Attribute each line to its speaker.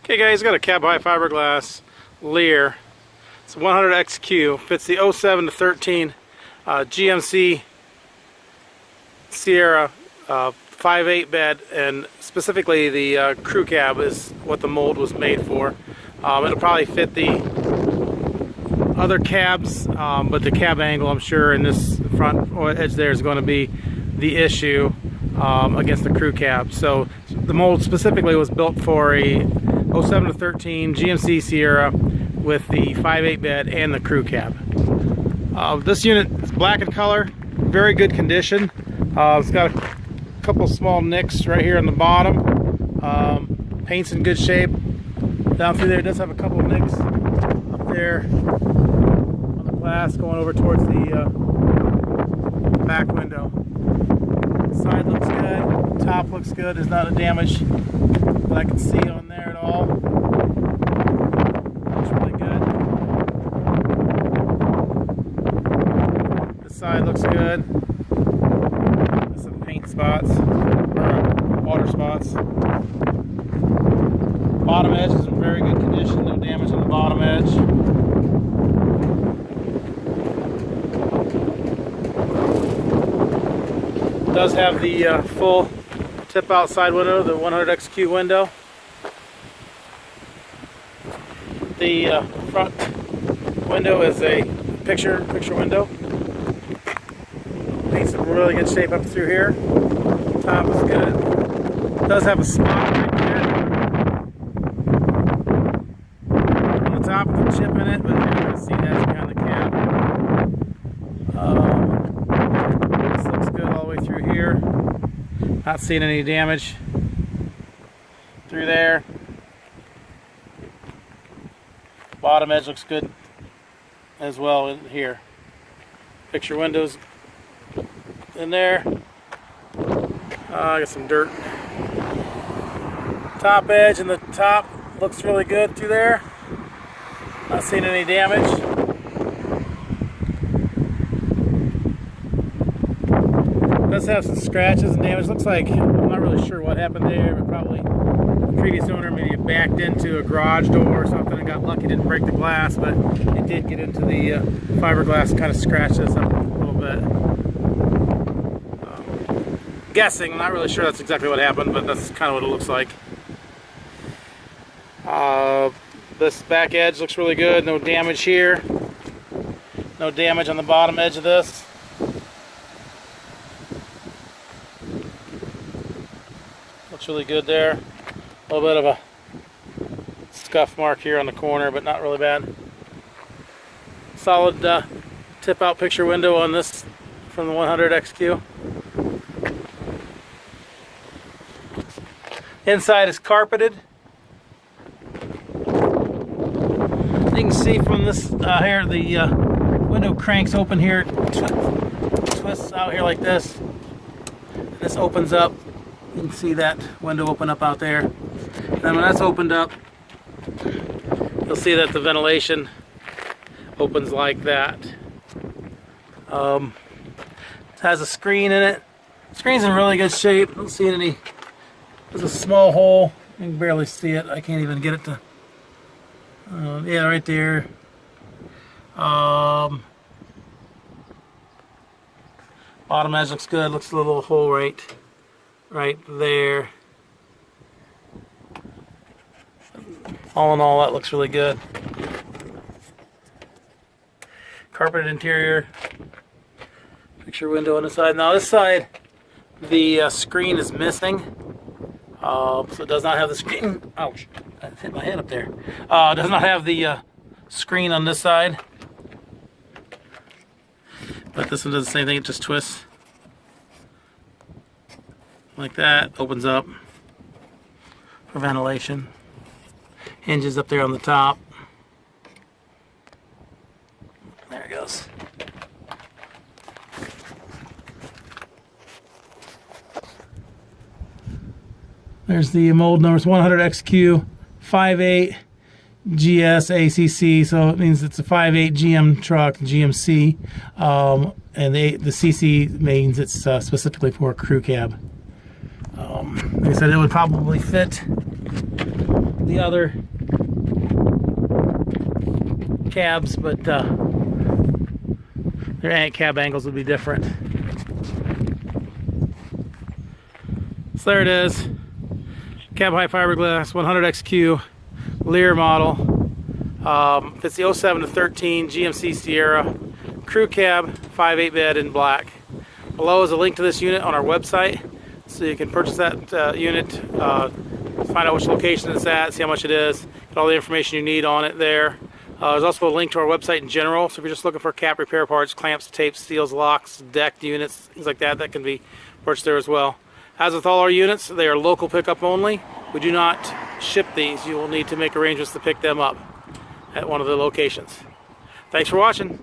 Speaker 1: Okay guys, got a cab high fiberglass Leer. It's 100XQ, fits the 07 to 13 GMC Sierra 5.8 bed, and specifically the crew cab is what the mold was made for. It'll probably fit the other cabs, but the cab angle, I'm sure, in this front edge there is going to be the issue against the crew cab. So the mold specifically was built for a 07 to 13 GMC Sierra with the 5.8 bed and the crew cab. This unit is black in color, very good condition. It's got a couple small nicks right here on the bottom. Paint's in good shape. Down through there it does have a couple of nicks up there on the glass going over towards the back window. Side looks good, top looks good. There's not a damage that I can see on there at all. Looks really good. This side looks good. There's some paint spots, or water spots. Bottom edge is in very good condition, no damage on the bottom edge. It does have the full tip out side window, the 100XQ window. The front window is a picture window. Paint's in really good shape up through here. Top is good. It does have a spot right there on the top with a chip in it, but you're not going to see that behind the cab. This looks good all the way through here. Not seeing any damage through there. Bottom edge looks good as well in here. Picture windows in there. I got some dirt. Top edge and the top looks really good through there. Not seeing any damage. It does have some scratches and damage. Looks like, I'm not really sure what happened there, but probably the previous owner maybe backed into a garage door or something and got lucky, didn't break the glass, but it did get into the fiberglass and kind of scratched this up a little bit. Guessing, I'm not really sure that's exactly what happened, but that's kind of what it looks like. This back edge looks really good, no damage here. No damage on the bottom edge of this. Looks really good there. A little bit of a scuff mark here on the corner, but not really bad. Solid tip out picture window on this from the 100XQ. Inside is carpeted. You can see from this here, the window cranks open here, twists out here like this. This opens up. You can see that window open up out there. And then when that's opened up, you'll see that the ventilation opens like that. It has a screen in it. The screen's in really good shape. Don't see any. There's a small hole. You can barely see it. I can't even get it to. Yeah, right there. Bottom edge looks good. Looks a little hole right there. All in all, that looks really good. Carpeted interior. Picture window on the side. Now this side, the screen is missing. So it does not have the screen. Ouch! I hit my head up there. Does not have the screen on this side. But this one does the same thing. It just twists like that. Opens up for ventilation. Hinges up there on the top. There it goes. There's the mold numbers: 100XQ, 5.8 GS ACC, so it means it's a 5.8 GM truck, GMC, and the CC means it's specifically for a crew cab. Like I said, it would probably fit the other cabs, but their cab angles would be different. So there it is, cab height fiberglass 100XQ Leer model. It's the 07 to 13 GMC Sierra crew cab, 5/8 bed in black. Below is a link to this unit on our website, so you can purchase that unit, find out which location it's at, see how much it is, get all the information you need on it there. There's also a link to our website in general, so if you're just looking for cab repair parts, clamps, tapes, seals, locks, decked units, things like that, that can be purchased there as well. As with all our units, they are local pickup only. We do not ship these. You will need to make arrangements to pick them up at one of the locations. Thanks for watching.